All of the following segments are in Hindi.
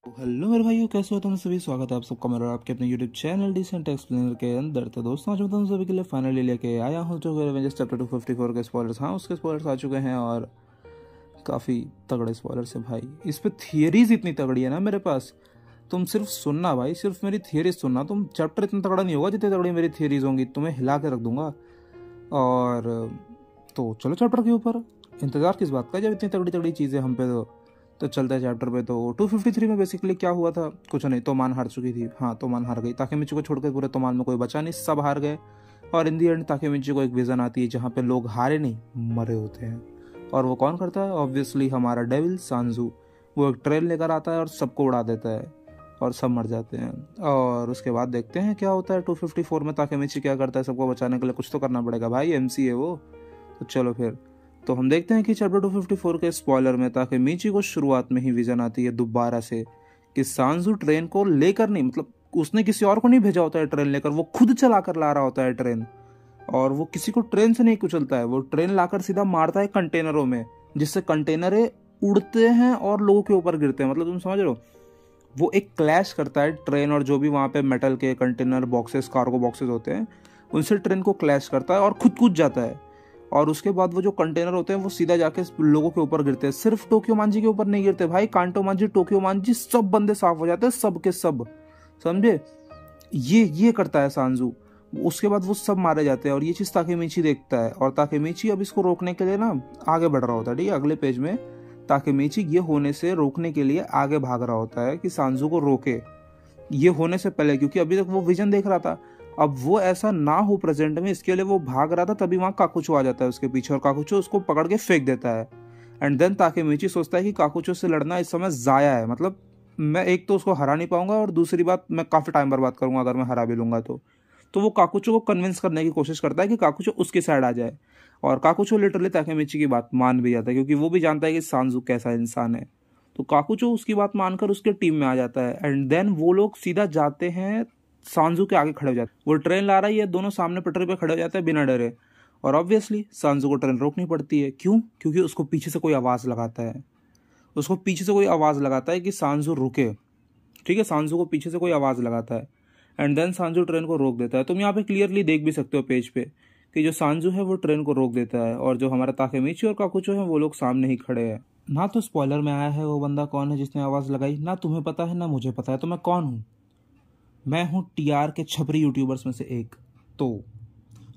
तो हेलो मेरे भाइयों, कैसे हो तुम सभी। स्वागत है आप सबका मेरा आपके अपने यूट्यूब चैनल डिसेंट एक्सप्लेनर के अंदर। तो दोस्तों आज मैं तुम सभी के लिए फाइनली लेके आया हूँ जो एवेंजर्स चैप्टर 254 के स्पॉयलर्स। हाँ, उसके स्पॉयलर्स आ चुके हैं और काफ़ी तगड़े स्पॉयलर्स है भाई। इस पे थियरीज इतनी तगड़ी है ना मेरे पास, तुम सिर्फ सुनना भाई, सिर्फ मेरी थियरीज सुनना। तुम चैप्टर इतना तगड़ा नहीं होगा जितनी तगड़ी मेरी थियरीज होंगी, तुम्हें हिला के रख दूंगा। और तो चलो चैप्टर के ऊपर, इंतजार किस बात का, जब इतनी तगड़ी तगड़ी चीज़ें हम पे तो चलता है चैप्टर पे। तो 253 में बेसिकली क्या हुआ था, कुछ नहीं, तोमान हार चुकी थी। हाँ, तोमान हार गई। ताकेमिची को छोड़कर पूरे तोमान में कोई बचा नहीं, सब हार गए। और इन दी एंड ताकेमिची को एक विजन आती है जहाँ पे लोग हारे नहीं, मरे होते हैं। और वो कौन करता है? ऑब्वियसली हमारा डेविल सांजू। वो एक ट्रेन लेकर आता है और सबको उड़ा देता है और सब मर जाते हैं। और उसके बाद देखते हैं क्या होता है 254 में। ताकेमिची क्या करता है सबको बचाने के लिए, कुछ तो करना पड़ेगा भाई, एमसी है वो। तो चलो फिर तो हम देखते हैं कि चैप्टर 254 के स्पॉइलर में ताकेमिची को शुरुआत में ही विजन आती है दोबारा से कि सांजू ट्रेन को लेकर नहीं, मतलब उसने किसी और को नहीं भेजा होता है ट्रेन लेकर, वो खुद चला कर ला रहा होता है ट्रेन। और वो किसी को ट्रेन से नहीं कुचलता है, वो ट्रेन लाकर सीधा मारता है कंटेनरों में, जिससे कंटेनरें उड़ते हैं और लोगों के ऊपर गिरते हैं। मतलब तुम समझ रहे हो, वो एक क्लैश करता है ट्रेन और जो भी वहाँ पे मेटल के कंटेनर बॉक्सेस, कार्गो बॉक्सेस होते हैं, उनसे ट्रेन को क्लैश करता है और खुद कूद जाता है। और उसके बाद वो जो कंटेनर होते हैं वो सीधा जाके लोगों के ऊपर गिरते हैं। सिर्फ टोक्यो मांजी के ऊपर नहीं गिरते भाई, कांटो मांजी, टोक्यो मांजी, सब बंदे साफ हो जाते हैं, सब के सब। समझे? ये करता है सांजू। उसके बाद वो सब मारे जाते हैं और ये चीज ताकेमिची देखता है। और ताकेमिची अब इसको रोकने के लिए ना आगे बढ़ रहा होता है। ठीक है, अगले पेज में ताकेमिची ये होने से रोकने के लिए आगे भाग रहा होता है कि सांजू को रोके ये होने से पहले, क्योंकि अभी तक वो विजन देख रहा था। अब वो ऐसा ना हो प्रेजेंट में, इसके लिए वो भाग रहा था। तभी वहां काकुचो आ जाता है उसके पीछे और काकुचो उसको पकड़ के फेंक देता है। एंड देन ताकेमिची सोचता है कि काकुचो से लड़ना इस समय जाया है, मतलब मैं एक तो उसको हरा नहीं पाऊंगा और दूसरी बात मैं काफी टाइम बर्बाद करूंगा अगर मैं हरा भी लूंगा तो वो काकुचो को कन्विंस करने की कोशिश करता है कि काकुचो उसकी साइड आ जाए। और काकुचो लिटरली ताकेमिची की बात मान भी जाता है, क्योंकि वो भी जानता है कि सांजू कैसा इंसान है। तो काकुचो उसकी बात मानकर उसके टीम में आ जाता है। एंड देन वो लोग सीधा जाते हैं सांजू के आगे खड़े हो जाते हैं। वो ट्रेन ला रही है, दोनों सामने पटरी पे खड़े हो जाते हैं बिना डरे। और ऑब्वियसली सांजू को ट्रेन रोकनी पड़ती है। क्यों? क्योंकि उसको पीछे से कोई आवाज लगाता है, उसको पीछे से कोई आवाज लगाता है कि सांजू रुके। ठीक है, सांजू को पीछे से कोई आवाज लगाता है एंड देन सांजू ट्रेन को रोक देता है। तुम यहाँ पे क्लियरली देख भी सकते हो पेज पे कि जो सांजू है वो ट्रेन को रोक देता है और जो हमारा ताकेमिची और काकुचो है वो लोग सामने ही खड़े हैं। ना तो स्पॉइलर में आया है वो बंदा कौन है जिसने आवाज लगाई, ना तुम्हें पता है ना मुझे पता है। तो मैं कौन हूँ? मैं हूँ टीआर के छपरी यूट्यूबर्स में से एक। तो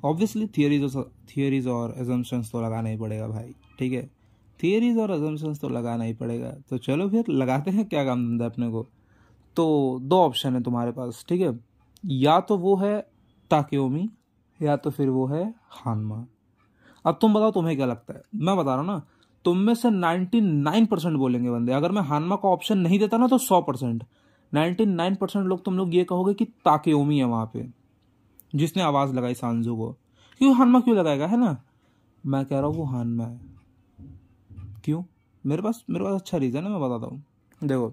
ऑब्वियसली थियरीज और एजम्पशंस तो लगाना ही पड़ेगा भाई। ठीक है, थियरीज और एजम्पशंस तो लगाना ही पड़ेगा। तो चलो फिर लगाते हैं, क्या काम धंधा अपने को। तो दो ऑप्शन है तुम्हारे पास, ठीक है, या तो वो है ताकेओमी या तो फिर वो है हानमा। अब तुम बताओ तुम्हें क्या लगता है। मैं बता रहा हूँ ना, तुम में से 99% बोलेंगे बंदे, अगर मैं हानमा का ऑप्शन नहीं देता ना तो 100%, 99% लोग तुम लोग ये कहोगे कि ताकेओमी है वहां पे जिसने आवाज लगाई सांजू को। क्यों हानमा क्यों लगाएगा, है ना? मैं कह रहा हूँ वो हानमा है। क्यों? मेरे पास अच्छा रीजन है, मैं बताता हूँ। देखो,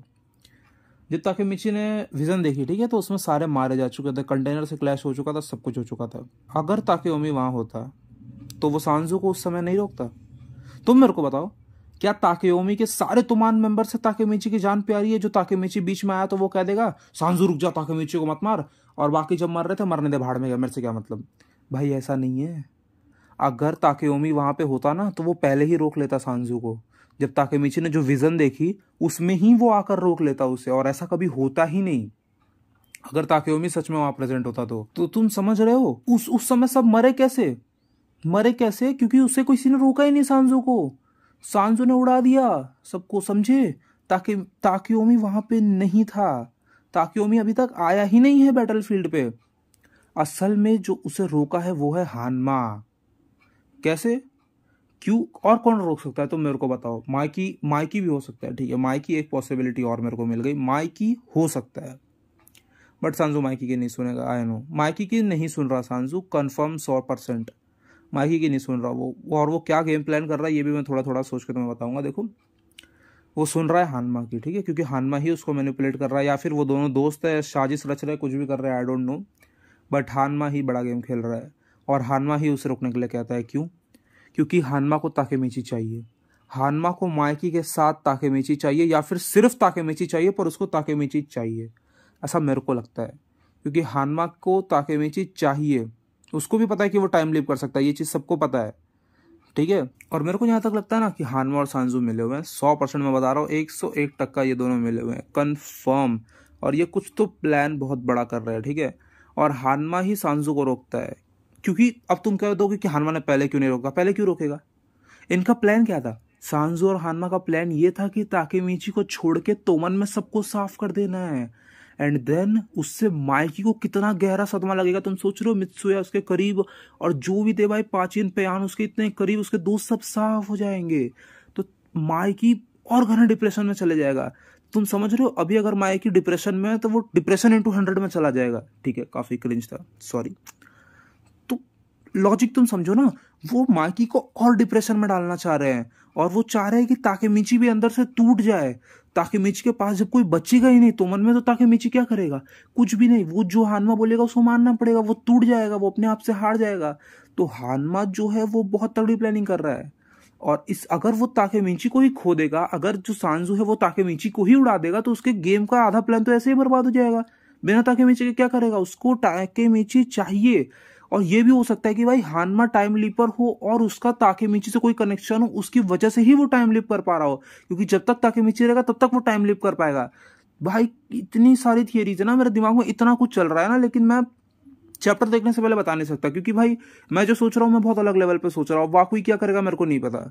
जब ताकेमिची ने विजन देखी, ठीक है, तो उसमें सारे मारे जा चुके थे, कंटेनर से क्लैश हो चुका था, सब कुछ हो चुका था। अगर ताकेओमी वहां होता तो वो सांजू को उस समय नहीं रोकता। तुम मेरे को बताओ, क्या ताकेओमी के सारे तुमान मेंबर से ताकेमिची की जान प्यारी है? जो ताकेमिची बीच में आया तो वो कह देगा सांजू रुक जा, ताकेमिची को मत मार, और बाकी जब मर रहे थे मरने दे, भाड़ में गया, मेरे से क्या मतलब। भाई ऐसा नहीं है। अगर ताकेओमी वहां पे होता ना तो वो पहले ही रोक लेता सांजू को। जब ताकेमिची ने जो विजन देखी उसमें ही वो आकर रोक लेता उसे, और ऐसा कभी होता ही नहीं अगर ताकेओमी सच में वहां प्रेजेंट होता तो तुम समझ रहे हो उस समय सब मरे कैसे? मरे कैसे? क्योंकि उसे किसी ने रोका ही नहीं सांजू को। सांजू ने उड़ा दिया सबको, समझे? ताकेओमी वहां पे नहीं था। ताकेओमी अभी तक आया ही नहीं है बैटलफील्ड पे। असल में जो उसे रोका है वो है हानमा। कैसे? क्यों? और कौन रोक सकता है तुम मेरे को बताओ। माइकी भी हो सकता है, ठीक है, माइकी एक पॉसिबिलिटी और मेरे को मिल गई, माइकी हो सकता है। बट सांजू माइकी की नहीं सुनेगा, आई नो। माइकी की नहीं सुन रहा सांजू, कंफर्म 100%। माइकी की नहीं सुन रहा वो, और वो क्या गेम प्लान कर रहा है ये भी मैं थोड़ा थोड़ा सोच के तुम्हें बताऊंगा। देखो, वो सुन रहा है हानमा की, ठीक है, क्योंकि हानमा ही उसको मैनिपुलेट कर रहा है, या फिर वो दोनों दोस्त है, साजिश रच रहे हैं, कुछ भी कर रहे हैं, आई डोंट नो। बट हानमा ही बड़ा गेम खेल रहा है और हानमा ही उसे रोकने के लिए कहता है। क्यों? क्योंकि हानमा को ताकेमिची चाहिए। हानमा को माइकी के साथ ताकेमिची चाहिए, या फिर सिर्फ ताकेमिची चाहिए पर उसको ताकेमिची चाहिए, ऐसा मेरे को लगता है। क्योंकि हानमा को ताकेमिची चाहिए, उसको भी पता है कि वो टाइम लीप कर सकता है, ये चीज़ सबको पता है, ठीक है। और मेरे को यहाँ तक लगता है ना कि हानमा और सांजू मिले हुए हैं 100%, मैं बता रहा हूँ 101% ये दोनों मिले हुए हैं कन्फर्म। और ये कुछ तो प्लान बहुत बड़ा कर रहे हैं, ठीक है। और हानमा ही सांजू को रोकता है, क्योंकि अब तुम कह दोगे कि हानमा ने पहले क्यों नहीं रोका, पहले क्यों रोकेगा? इनका प्लान क्या था? सांजू और हानमा का प्लान ये था कि ताकेमिची को छोड़ के तोमन में सबको साफ कर देना है, एंड देन उससे माइकी को कितना गहरा सदमा लगेगा। तुम सोच रहे हो मित्सुया उसके करीब और जो भी थे भाई पाचिन पेयान उसके इतने करीब, उसके दोस्त सब साफ हो जाएंगे, तो माइकी और घना डिप्रेशन में चले जाएगा। तुम समझ रहे हो, अभी अगर माइकी डिप्रेशन में है तो वो डिप्रेशन इंटू 100 में चला जाएगा, ठीक है। काफी क्रिंज था, सॉरी। तो लॉजिक तुम समझो ना, वो माइकी को और डिप्रेशन में डालना चाह रहे हैं, और वो चाह रहे हैं कि ताकेमिची भी अंदर से टूट जाए। ताकेमिची के पास जब कोई बचेगा ही नहीं तो मन में, तो ताकेमिची क्या करेगा? कुछ भी नहीं। वो जो हानमा बोलेगा उसको मानना पड़ेगा, वो टूट जाएगा, वो अपने आप से हार जाएगा। तो हानमा जो है वो बहुत तगड़ी प्लानिंग कर रहा है। और इस अगर वो ताकेमिची को ही खो देगा, अगर जो सांजू है वो ताकेमिची को ही उड़ा देगा, तो उसके गेम का आधा प्लान तो ऐसे ही बर्बाद हो जाएगा। बिना ताकेमिची के क्या करेगा? उसको ताकेमिची चाहिए। और ये भी हो सकता है कि भाई हानमा टाइम लीपर हो और उसका ताकेमिची से कोई कनेक्शन हो, उसकी वजह से ही वो टाइम लीप कर पा रहा हो, क्योंकि जब तक ताकेमिची रहेगा तब तक वो टाइम लीप कर पाएगा। भाई इतनी सारी थियरीज है ना, मेरे दिमाग में इतना कुछ चल रहा है ना, लेकिन मैं चैप्टर देखने से पहले बता नहीं सकता, क्योंकि भाई मैं जो सोच रहा हूँ मैं बहुत अलग लेवल पे सोच रहा हूँ। वाकुई क्या करेगा मेरे को नहीं पता,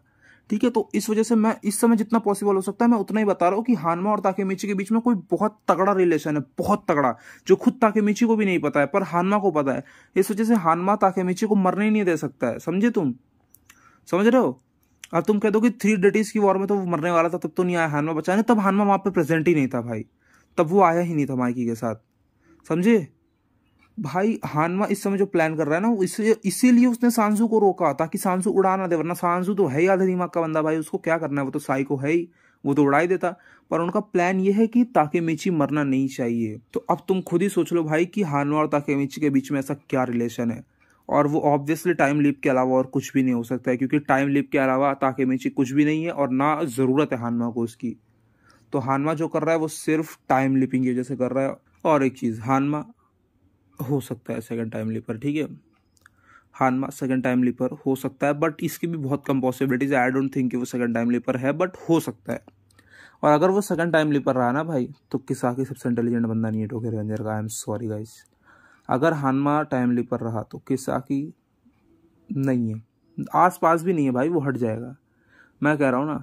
ठीक है। तो इस वजह से मैं इस समय जितना पॉसिबल हो सकता है मैं उतना ही बता रहा हूँ कि हानमा और ताकेमिची के बीच में कोई बहुत तगड़ा रिलेशन है, बहुत तगड़ा, जो खुद ताकेमिची को भी नहीं पता है पर हानमा को पता है। इस वजह से हानमा ताकेमिची को मरने ही नहीं दे सकता है, समझे तुम? समझ रहे हो? अब तुम कह दो कि 3 डेटीज की वॉर में तो वो मरने वाला था, तब तो नहीं आया हानमा बचाने, तब हानमा वहां पे प्रेजेंट ही नहीं था भाई, तब वो आया ही नहीं था माइकी के साथ, समझे भाई? हानमा इस समय जो प्लान कर रहा है ना, इसीलिए उसने सांजू को रोका, ताकि सांजू उड़ा ना दे, वरना सांजू तो है ही आधे दिमाग का बंदा भाई, उसको क्या करना है, वो तो साइको है ही, वो तो उड़ा ही देता। पर उनका प्लान ये है कि ताकेमिची मरना नहीं चाहिए। तो अब तुम खुद ही सोच लो भाई कि हानमा और ताकेमिची के बीच में ऐसा क्या रिलेशन है। और वो ऑब्वियसली टाइम लीप के अलावा और कुछ भी नहीं हो सकता है, क्योंकि टाइम लीप के अलावा ताकेमिची कुछ भी नहीं है और ना जरूरत है हानमा को उसकी। तो हानमा जो कर रहा है वो सिर्फ टाइम लिपिंग की वजह से कर रहा है। और एक चीज, हानमा हो सकता है सेकंड टाइम लीपर, ठीक है। हानमा सेकंड टाइम लीपर हो सकता है, बट इसकी भी बहुत कम पॉसिबिलिटीज है। आई डोंट थिंक कि वो सेकंड टाइम लीपर है, बट हो सकता है। और अगर वो सेकंड टाइम लीपर रहा ना भाई, तो किसाकी सबसे इंटेलिजेंट बंदा नहीं है टोक्यो रेवेंजर का। आई एम सॉरी गाइस, अगर हानमा टाइम लीपर रहा तो किसाकी नहीं है, आसपास भी नहीं है भाई, वो हट जाएगा, मैं कह रहा हूँ ना।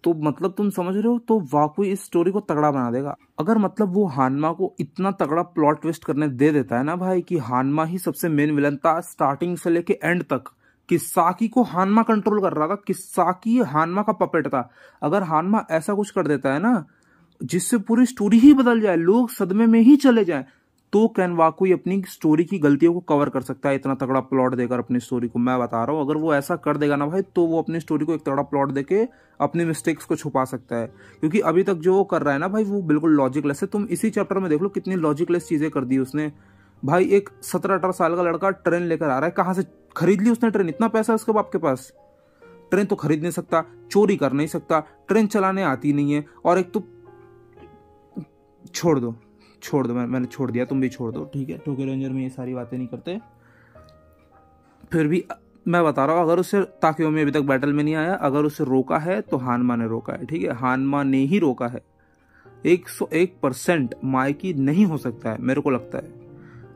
तो मतलब तुम समझ रहे हो, तो वाकई इस स्टोरी को तगड़ा बना देगा। अगर मतलब वो हानमा को इतना तगड़ा प्लॉट ट्विस्ट करने दे देता है ना भाई, कि हानमा ही सबसे मेन विलन था स्टार्टिंग से लेके एंड तक, किसाकी को हानमा कंट्रोल कर रहा था, किसाकी हानमा का पपेट था। अगर हानमा ऐसा कुछ कर देता है ना जिससे पूरी स्टोरी ही बदल जाए, लोग सदमे में ही चले जाएं, तो कैन वाकुई अपनी स्टोरी की गलतियों को कवर कर सकता है इतना तगड़ा प्लॉट देकर अपनी स्टोरी को। मैं बता रहा हूँ, अगर वो ऐसा कर देगा ना भाई, तो वो अपनी स्टोरी को एक तगड़ा प्लॉट देके अपनी मिस्टेक्स को छुपा सकता है। क्योंकि अभी तक जो वो कर रहा है ना भाई, वो बिल्कुल लॉजिकलेस है। तुम इसी चैप्टर में देख लो कितनी लॉजिकलेस चीजें कर दी उसने भाई। एक 17-18 साल का लड़का ट्रेन लेकर आ रहा है, कहाँ से खरीद ली उसने ट्रेन? इतना पैसा उसके बाप के पास, ट्रेन तो खरीद नहीं सकता, चोरी कर नहीं सकता, ट्रेन चलाने आती नहीं है, और एक तो छोड़ दो मैंने छोड़ दिया, तुम भी छोड़ दो, ठीक है। टोक्यो रेंजर में ये सारी बातें नहीं करते। फिर भी मैं बता रहा हूँ, अगर उससे ताकियोमी अभी तक बैटल में नहीं आया, अगर उससे रोका है तो हानमा ने रोका है, ठीक है। हानमा ने ही रोका है। 101% माइकी नहीं हो सकता है, मेरे को लगता है।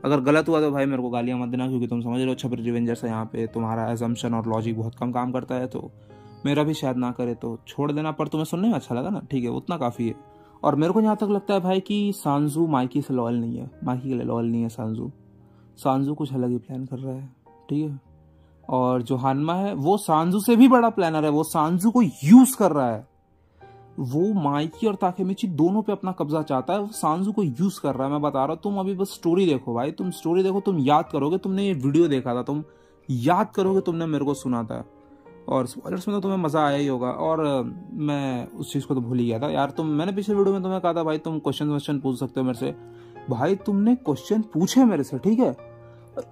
अगर गलत हुआ तो भाई मेरे को गालियां मत देना, क्योंकि तुम समझ रहे हो छपरी रिवेंजर्स है यहाँ पे, तुम्हारा एजम्पशन और लॉजिक बहुत कम काम करता है, तो मेरा भी शायद ना करे तो छोड़ देना। पर तुम्हें सुनने में अच्छा लगा ना, ठीक है, उतना काफी है। और मेरे को यहाँ तक लगता है भाई कि सांजू माइकी से लॉयल नहीं है, माइकी के लिए लॉयल नहीं है सांजू कुछ अलग ही प्लान कर रहा है, ठीक है। और जो हानमा है वो सांजू से भी बड़ा प्लानर है, वो सांजू को यूज कर रहा है। वो माइकी और ताकेमिची दोनों पे अपना कब्जा चाहता है, वो सांजू को यूज कर रहा है। मैं बता रहा हूँ, तुम अभी बस स्टोरी देखो भाई, तुम स्टोरी देखो, तुम याद करोगे, तुमने ये वीडियो देखा था, तुम याद करोगे तुमने मेरे को सुना था, और स्पॉयलर्स में तो तुम्हें मजा आया ही होगा। और मैं उस चीज को तो भूल ही गया था यार। मैंने पिछले वीडियो में तुम्हें कहा था भाई तुम क्वेश्चन पूछ सकते हो मेरे से। भाई तुमने क्वेश्चन पूछे मेरे से, ठीक है,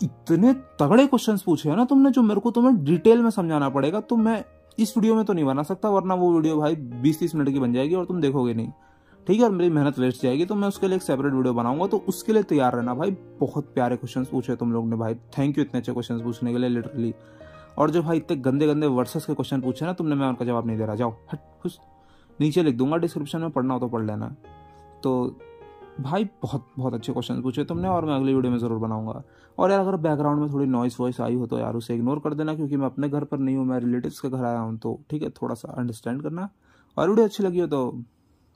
इतने तगड़े क्वेश्चंस पूछे हैं ना तुमने, जो मेरे को तुम्हें डिटेल में समझाना पड़ेगा। तो मैं इस वीडियो में तो नहीं बना सकता, वरना वो वीडियो भाई 20-30 मिनट की बन जाएगी और तुम देखोगे नहीं, ठीक है, और मेरी मेहनत वेस्ट जाएगी। तो मैं उसके लिए एक सेपरेट वीडियो बनाऊंगा, तो उसके लिए तैयार रहना भाई। बहुत प्यारे क्वेश्चंस पूछे तुम लोग ने भाई, थैंक यू इतने अच्छे क्वेश्चंस पूछने के लिए लिटरली। और जो भाई इतने गंदे गंदे वर्सेस के क्वेश्चन पूछे ना तुमने, मैं उनका जवाब नहीं दे रहा, जाओ हट खुश। नीचे लिख दूंगा डिस्क्रिप्शन में, पढ़ना हो तो पढ़ लेना। तो भाई बहुत बहुत अच्छे क्वेश्चन पूछे तुमने, और मैं अगली वीडियो में ज़रूर बनाऊंगा। और यार अगर बैकग्राउंड में थोड़ी नॉइस वॉइस आई हो तो यार उसे इग्नोर कर देना, क्योंकि मैं अपने घर पर नहीं हूँ, मैं रिलेटिव्स के घर आया हूँ, तो ठीक है, थोड़ा सा अंडरस्टैंड करना। और वीडियो अच्छी लगी हो तो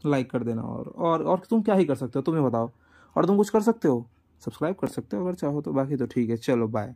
लाइक कर देना। और तुम क्या ही कर सकते हो, तुम्हें बताओ। और तुम कुछ कर सकते हो, सब्सक्राइब कर सकते हो अगर चाहो तो, बाकी तो ठीक है, चलो बाय।